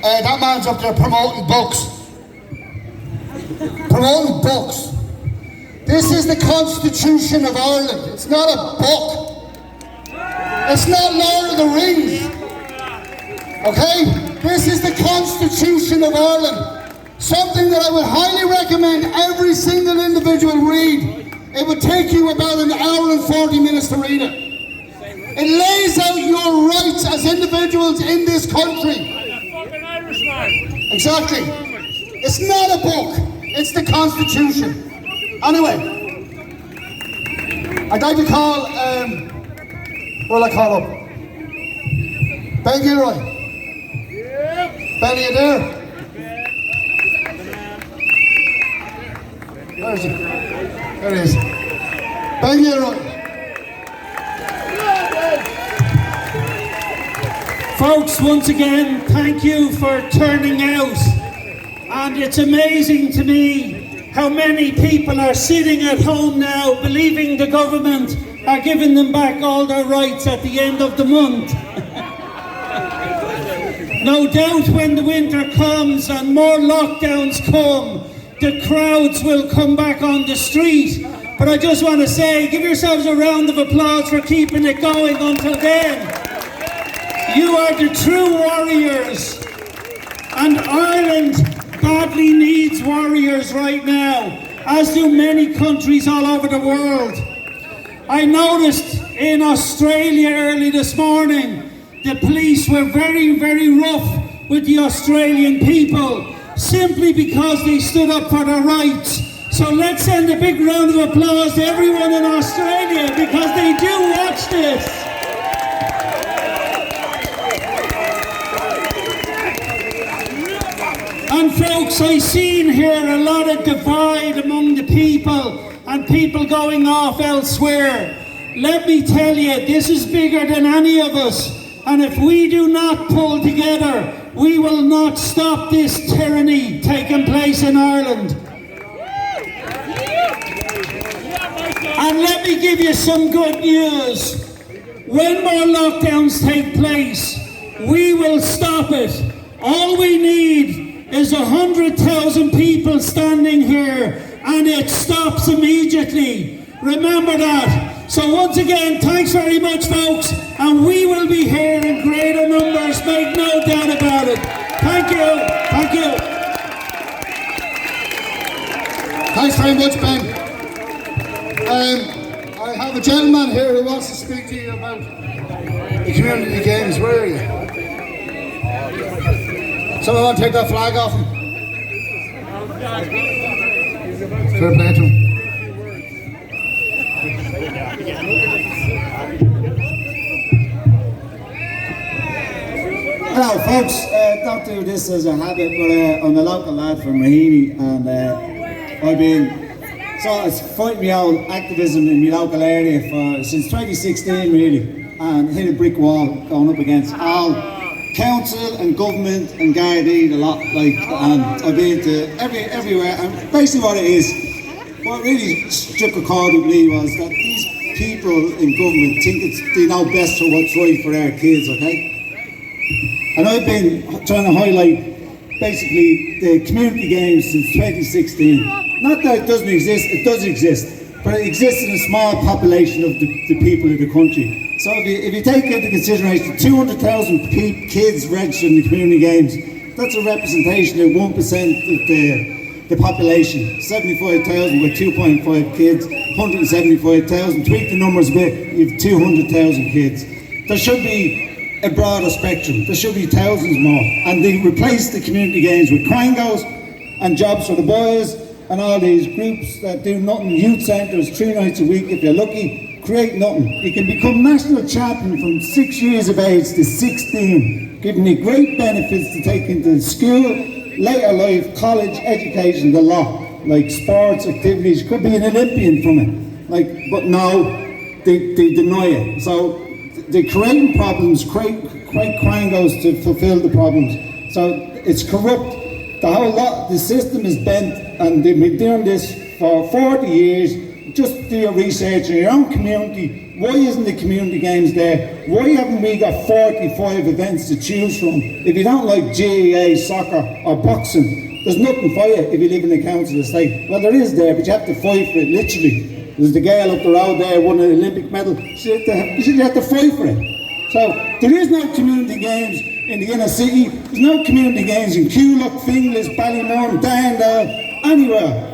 That man's up there promoting books. Promoting books. This is the Constitution of Ireland. It's not a book. It's not Lord of the Rings. Okay? This is the Constitution of Ireland. Something that I would highly recommend every single individual read. It would take you about an hour and 40 minutes to read it. It lays out your rights as individuals in this country. Exactly. It's not a book. It's the Constitution. Anyway, I'd like to call, what'll I call up? Ben Gilroy. Ben, are you there? Where is he? There he is. Ben Gilroy. Folks, once again, thank you for turning out. And it's amazing to me how many people are sitting at home now believing the government are giving them back all their rights at the end of the month. No doubt when the winter comes and more lockdowns come, the crowds will come back on the street. But I just want to say, give yourselves a round of applause for keeping it going until then. You are the true warriors, and Ireland badly needs warriors right now, as do many countries all over the world. I noticed in Australia early this morning, the police were very, very rough with the Australian people, simply because they stood up for their rights. So let's send a big round of applause to everyone in Australia, because they do watch this. And folks, I seen here a lot of divide among the people and people going off elsewhere. Let me tell you, this is bigger than any of us. And if we do not pull together, we will not stop this tyranny taking place in Ireland. And let me give you some good news. When more lockdowns take place, we will stop it. All we need is 100,000 people standing here, and it stops immediately. Remember that. So once again, thanks very much, folks, and we will be here in greater numbers, make no doubt about it. Thank you. Thank you. Thanks very much, Ben. I have a gentleman here who wants to speak to you about the community games. Where are you? Someone want to take that flag off him? Fair play to him. Hello folks, don't do this as a habit, but I'm a local lad from Raheny, and I've been fighting my own activism in my local area since 2016 really, and hit a brick wall going up against all council and government and Gardaí a lot, and I've been to everywhere, and basically what it is, what really struck a chord with me was that these people in government think they know best for what's right for our kids, okay? And I've been trying to highlight basically the community games since 2016. Not that it doesn't exist, it does exist, but it exists in a small population of the people of the country. So if you take into consideration 200,000 kids registered in the community games, that's a representation of 1% of the population. 75,000 with 2.5 kids, 175,000, tweak the numbers a bit, you have 200,000 kids. There should be a broader spectrum, there should be thousands more. And they replace the community games with quangos and jobs for the boys and all these groups that do nothing, youth centres 3 nights a week if you're lucky. Create nothing. You can become national champion from 6 years of age to 16, giving you great benefits to take into school, later life, college, education, the lot, like sports activities. You could be an Olympian from it, but no, they deny it. So they're creating problems, create quangos to fulfill the problems. So it's corrupt. The whole lot, the system is bent, and they've been doing this for 40 years. just do your research in your own community. Why isn't the community games there? Why haven't we got 45 events to choose from? If you don't like GAA, soccer or boxing, there's nothing for you if you live in the council estate. Well, there is there, but you have to fight for it, literally. There's the girl up the road there, won an Olympic medal. You have to fight for it. So there is no community games in the inner city. There's no community games in Coolock, Finglas, Ballymore, Darndale, anywhere.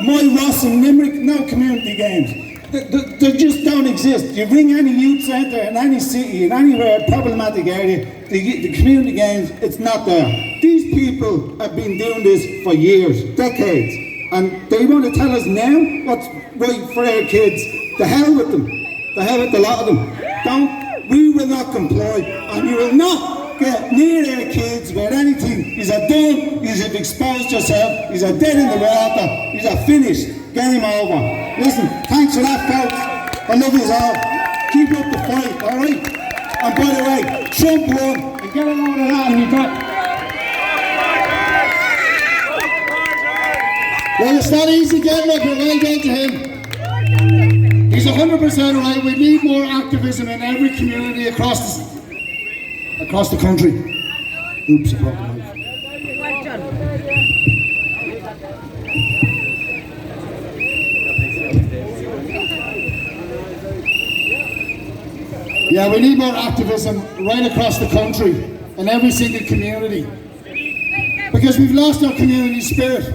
My Ross and Limerick, no community games. They just don't exist. You bring any youth centre in any city, in anywhere problematic area, the community games, it's not there. These people have been doing this for years, decades, and they want to tell us now what's right for our kids. The hell with them. The hell with the lot of them. We will not comply, and you will not get near our kids with anything. Is a done, is have exposed yourself, is a dead in the water, is a finished, game over. Listen, thanks for that, folks. I love you all. Keep up the fight, alright? And by the way, Trump won, and get along with that, and you got... Well, it's not easy getting up here. Well done to him. He's 100% right. We need more activism in every community across the country. Oops, I broke the mic. Well done. Yeah, we need more activism right across the country in every single community. Because we've lost our community spirit.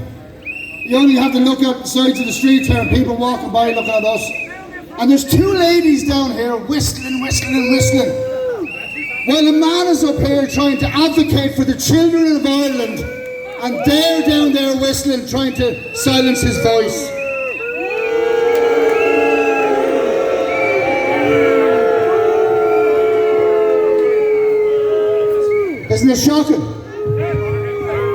You only have to look out the sides of the street here and people walking by looking at us. And there's two ladies down here whistling. While a man is up here trying to advocate for the children of Ireland, and they're down there whistling, trying to silence his voice. Isn't it shocking?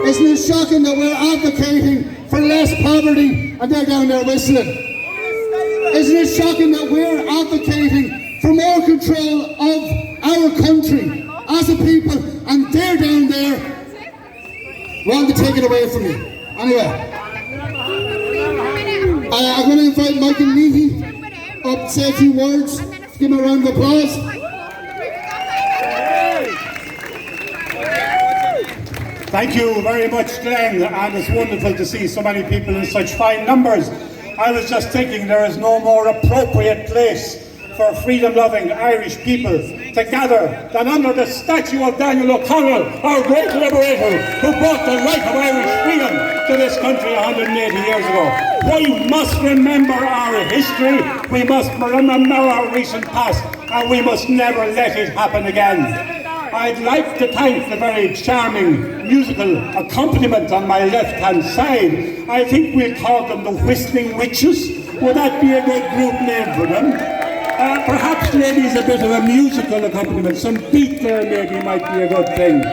Isn't it shocking that we're advocating for less poverty and they're down there whistling? Isn't it shocking that we're advocating for more control of our country as a people and they're down there wanting to take it away from you? Anyway, I'm going to invite Michael Leahy up to say a few words. Give him a round of applause. Thank you very much, Glenn, and it's wonderful to see so many people in such fine numbers. I was just thinking there is no more appropriate place for freedom-loving Irish people to gather than under the statue of Daniel O'Connell, our great liberator, who brought the right of Irish freedom to this country 180 years ago. We must remember our history, we must remember our recent past, and we must never let it happen again. I'd like to thank the very charming musical accompaniment on my left-hand side. I think we'll call them the Whistling Witches. Would that be a good group name for them? Perhaps ladies a bit of a musical accompaniment. Some beat there maybe might be a good thing.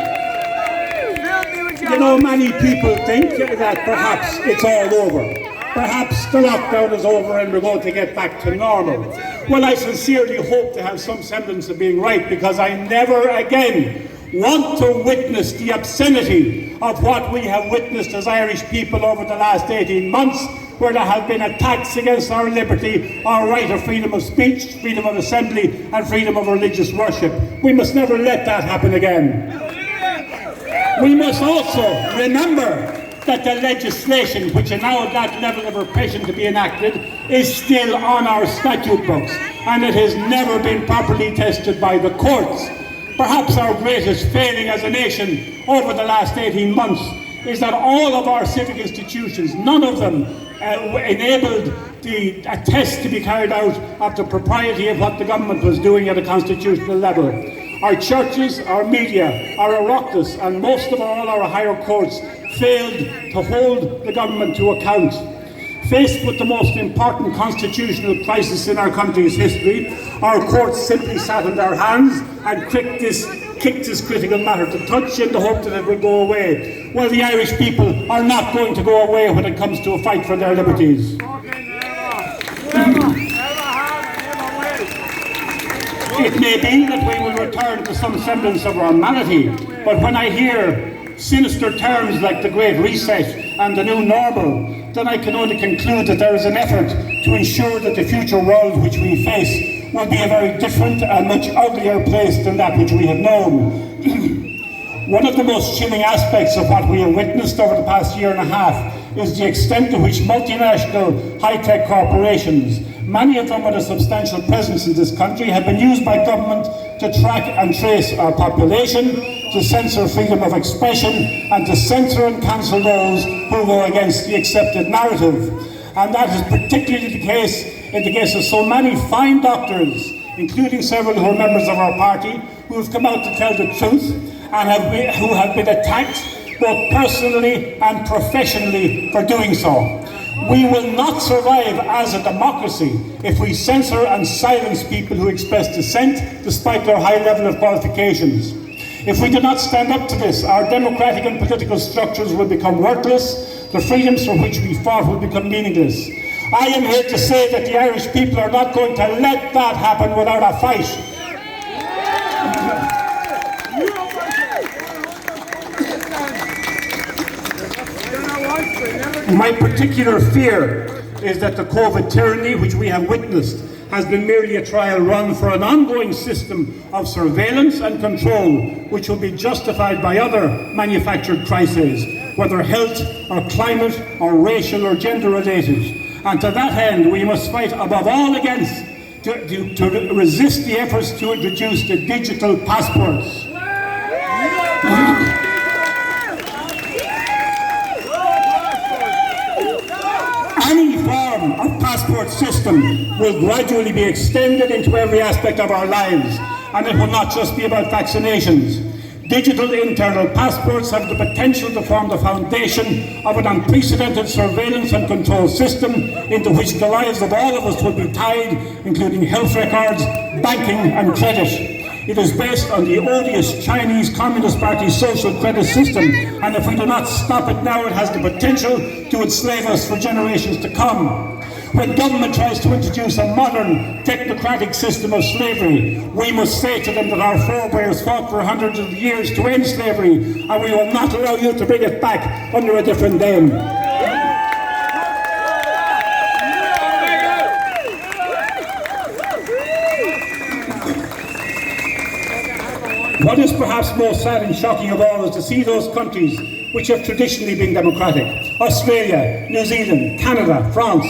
You know, many people think that perhaps it's all over. Perhaps the lockdown is over and we're going to get back to normal. Well, I sincerely hope to have some semblance of being right, because I never again want to witness the obscenity of what we have witnessed as Irish people over the last 18 months, where there have been attacks against our liberty, our right of freedom of speech, freedom of assembly and freedom of religious worship. We must never let that happen again. We must also remember that the legislation which allowed that level of repression to be enacted is still on our statute books, and it has never been properly tested by the courts. Perhaps our greatest failing as a nation over the last 18 months is that all of our civic institutions, none of them enabled a test to be carried out of the propriety of what the government was doing at a constitutional level. Our churches, our media, our Oireachtas, and most of all our higher courts failed to hold the government to account. Faced with the most important constitutional crisis in our country's history, our courts simply sat on their hands and kicked this critical matter to touch in the hope that it would go away. Well, the Irish people are not going to go away when it comes to a fight for their liberties. It may be that we will return to some semblance of normality, but when I hear sinister terms like the Great Reset and the new normal, then I can only conclude that there is an effort to ensure that the future world which we face will be a very different and much uglier place than that which we have known. One of the most chilling aspects of what we have witnessed over the past year and a half is the extent to which multinational high-tech corporations, many of them with a substantial presence in this country, have been used by government to track and trace our population, to censor freedom of expression, and to censor and cancel those who go against the accepted narrative. And that is particularly the case in the case of so many fine doctors, including several who are members of our party, who have come out to tell the truth and who have been attacked both personally and professionally for doing so. We will not survive as a democracy if we censor and silence people who express dissent despite their high level of qualifications. If we do not stand up to this, our democratic and political structures will become worthless, the freedoms for which we fought will become meaningless. I am here to say that the Irish people are not going to let that happen without a fight. My particular fear is that the COVID tyranny which we have witnessed has been merely a trial run for an ongoing system of surveillance and control which will be justified by other manufactured crises, whether health or climate or racial or gender related. And to that end we must fight above all against to resist the efforts to introduce the digital passports. Any form of passport system will gradually be extended into every aspect of our lives, and it will not just be about vaccinations. Digital internal passports have the potential to form the foundation of an unprecedented surveillance and control system into which the lives of all of us will be tied, including health records, banking and credit. It is based on the odious Chinese Communist Party social credit system, and if we do not stop it now, it has the potential to enslave us for generations to come. When government tries to introduce a modern, technocratic system of slavery, we must say to them that our forebears fought for hundreds of years to end slavery, and we will not allow you to bring it back under a different name. What is perhaps most sad and shocking of all is to see those countries which have traditionally been democratic, Australia, New Zealand, Canada, France,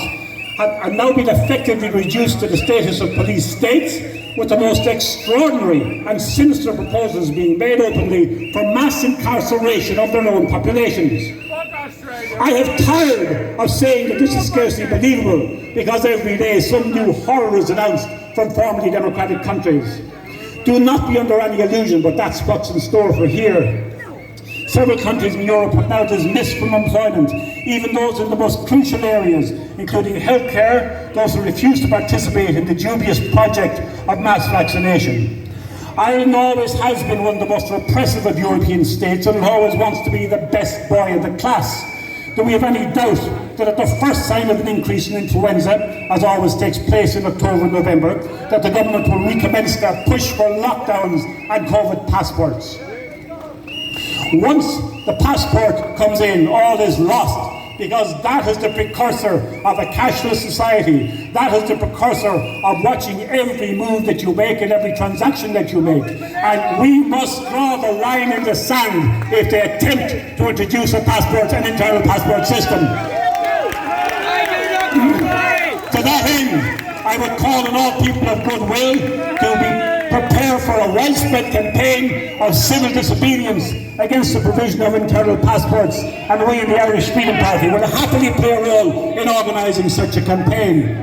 have now been effectively reduced to the status of police states, with the most extraordinary and sinister proposals being made openly for mass incarceration of their own populations. I have tired of saying that this is scarcely believable, because every day some new horror is announced from formerly democratic countries. Do not be under any illusion, but that's what's in store for here. Several countries in Europe have now dismissed from employment even those in the most crucial areas, including healthcare, those who refuse to participate in the dubious project of mass vaccination. Ireland always has been one of the most repressive of European states, and it always wants to be the best boy in the class. Do we have any doubt that at the first sign of an increase in influenza, as always takes place in October and November, that the government will recommence their push for lockdowns and COVID passports? Once the passport comes in, all is lost, because that is the precursor of a cashless society. That is the precursor of watching every move that you make and every transaction that you make. And we must draw the line in the sand if they attempt to introduce an internal passport system. To that end, I would call on all people of goodwill to be prepared for a widespread campaign of civil disobedience against the provision of internal passports, and we in the Irish Freedom Party will happily play a role in organising such a campaign.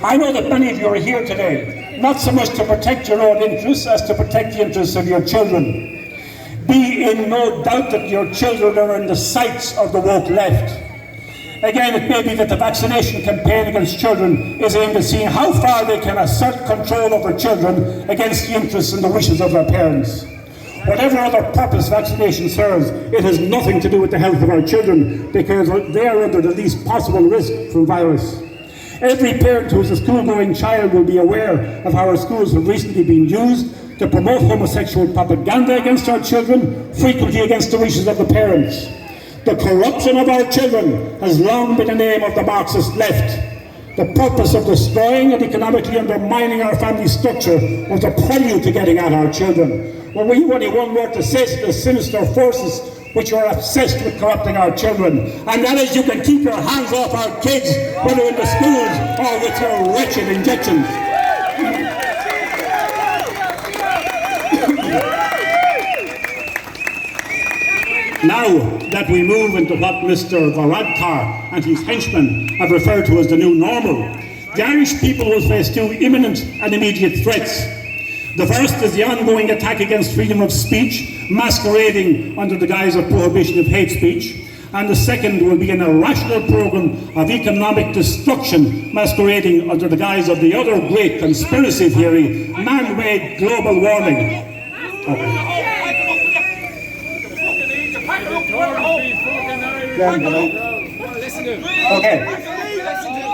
I know that many of you are here today, not so much to protect your own interests as to protect the interests of your children. Be in no doubt that your children are in the sights of the woke left. Again, it may be that the vaccination campaign against children is aimed at seeing how far they can assert control over children against the interests and the wishes of their parents. Whatever other purpose vaccination serves, it has nothing to do with the health of our children, because they are under the least possible risk from virus. Every parent who has a school-going child will be aware of how our schools have recently been used to promote homosexual propaganda against our children, frequently against the wishes of the parents. The corruption of our children has long been the name of the Marxist left. The purpose of destroying and economically undermining our family structure was a prelude to getting at our children. Well, we've only one word to say to the sinister forces which are obsessed with corrupting our children, and that is, you can keep your hands off our kids, whether in the schools or with your wretched injections. Now that we move into what Mr. Varadkar and his henchmen have referred to as the new normal, the Irish people will face two imminent and immediate threats. The first is the ongoing attack against freedom of speech, masquerading under the guise of prohibition of hate speech. And the second will be an irrational programme of economic destruction, masquerading under the guise of the other great conspiracy theory, man-made global warming. Okay.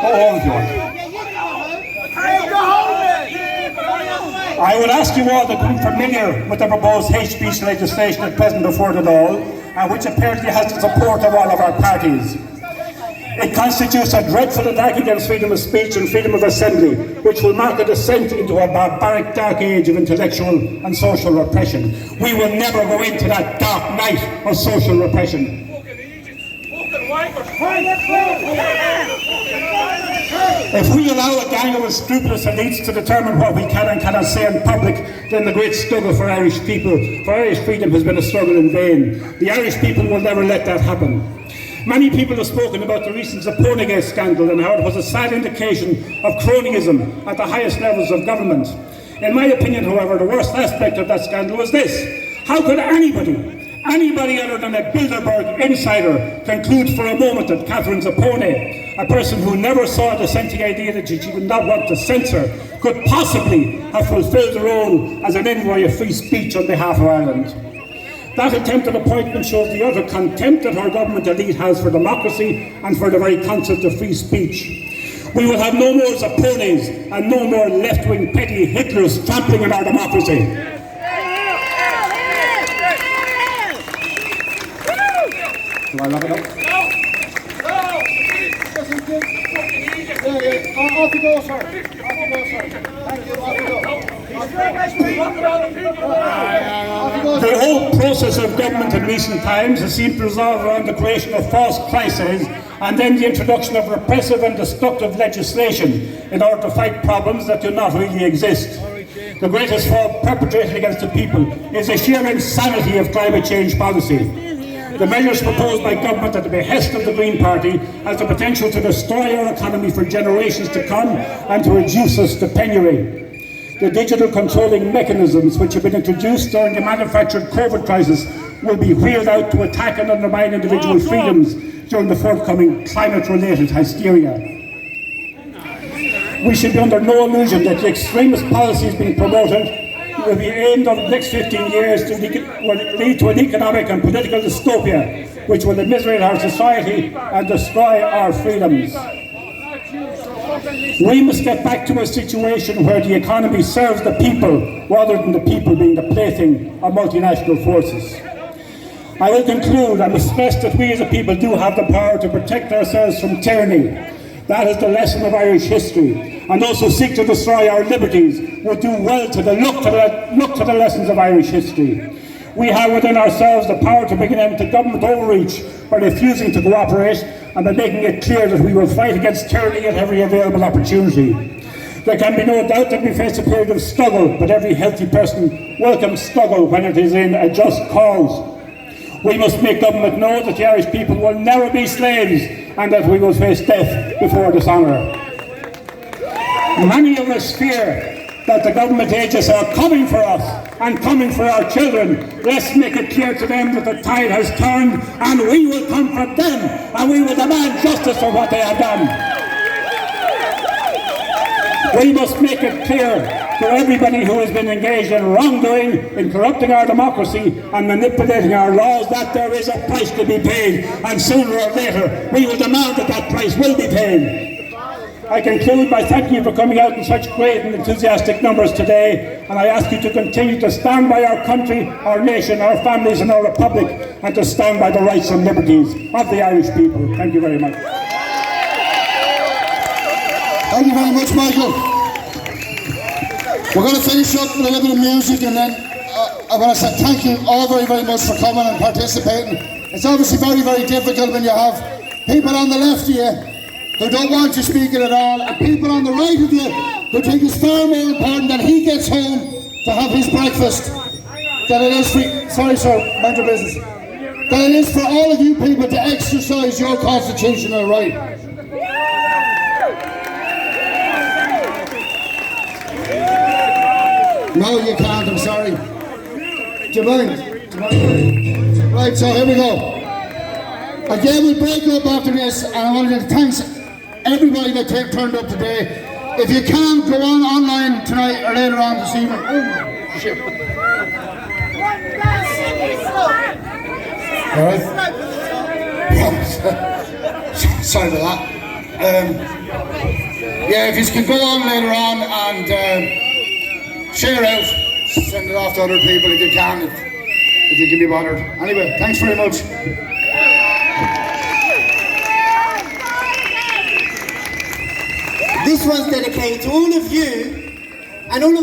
Go home if you want. I would ask you all to become familiar with the proposed hate speech legislation at present before the law, which apparently has the support of all of our parties. It constitutes a dreadful attack against freedom of speech and freedom of assembly, which will mark a descent into a barbaric dark age of intellectual and social repression. We will never go into that dark night of social repression. If we allow a gang of unscrupulous elites to determine what we can and cannot say in public, then the great struggle for Irish people, for Irish freedom, has been a struggle in vain. The Irish people will never let that happen. Many people have spoken about the recent Zapornegate scandal and how it was a sad indication of cronyism at the highest levels of government. In my opinion, however, the worst aspect of that scandal was this: how could anybody other than a Bilderberg insider conclude for a moment that Catherine Zaporne, a person who never saw a dissenting idea that she did not want to censor, could possibly have fulfilled the role as an envoy of free speech on behalf of Ireland? That attempted appointment shows the utter contempt that our government elite has for democracy and for the very concept of free speech. We will have no more Zapornes and no more left-wing petty Hitlers trampling on our democracy. Do I lock it up? Off you go, sir. Off you go, sir. Thank you. Off you go. The whole process of government in recent times has seemed to resolve around the creation of false crises and then the introduction of repressive and destructive legislation in order to fight problems that do not really exist. The greatest fault perpetrated against the people is the sheer insanity of climate change policy. The measures proposed by government at the behest of the Green Party has the potential to destroy our economy for generations to come and to reduce us to penury. The digital controlling mechanisms which have been introduced during the manufactured COVID crisis will be wheeled out to attack and undermine individual freedoms during the forthcoming climate-related hysteria. We should be under no illusion that the extremist policies being promoted will be aimed over the next 15 years to lead to an economic and political dystopia which will immiserate our society and destroy our freedoms. We must get back to a situation where the economy serves the people rather than the people being the plaything of multinational forces. I will conclude and stress that we as a people do have the power to protect ourselves from tyranny. That is the lesson of Irish history, and those who seek to destroy our liberties would do well to look to the lessons of Irish history. We have within ourselves the power to bring an end to government overreach by refusing to cooperate and by making it clear that we will fight against tyranny at every available opportunity. There can be no doubt that we face a period of struggle, but every healthy person welcomes struggle when it is in a just cause. We must make government know that the Irish people will never be slaves and that we will face death before dishonour. Many of us fear that the government agents are coming for us and coming for our children. Let's make it clear to them that the tide has turned and we will come for them and we will demand justice for what they have done. We must make it clear to everybody who has been engaged in wrongdoing, in corrupting our democracy and manipulating our laws, that there is a price to be paid, and sooner or later we will demand that that price will be paid. I conclude by thanking you for coming out in such great and enthusiastic numbers today, and I ask you to continue to stand by our country, our nation, our families and our republic, and to stand by the rights and liberties of the Irish people. Thank you very much. Thank you very much, Michael. We're going to finish up with a little bit of music, and then I want to say thank you all very, very much for coming and participating. It's obviously very, very difficult when you have people on the left of you who don't want you speaking at all, and people on the right of you who think it's far more important that he gets home to have his breakfast than it is for, sorry sir, mind your business, than it is for all of you people to exercise your constitutional right. No, you can't, I'm sorry. Do you mind? Right, so here we go. Again, we'll break up after this, and I want to thank everybody that turned up today. If you can, go on online tonight or later on this evening. Oh, shit. All right. Sorry about that. Yeah, if you can go on later on and share out, send it off to other people if you can, if you can be bothered. Anyway, thanks very much. This one's dedicated to all of you and all of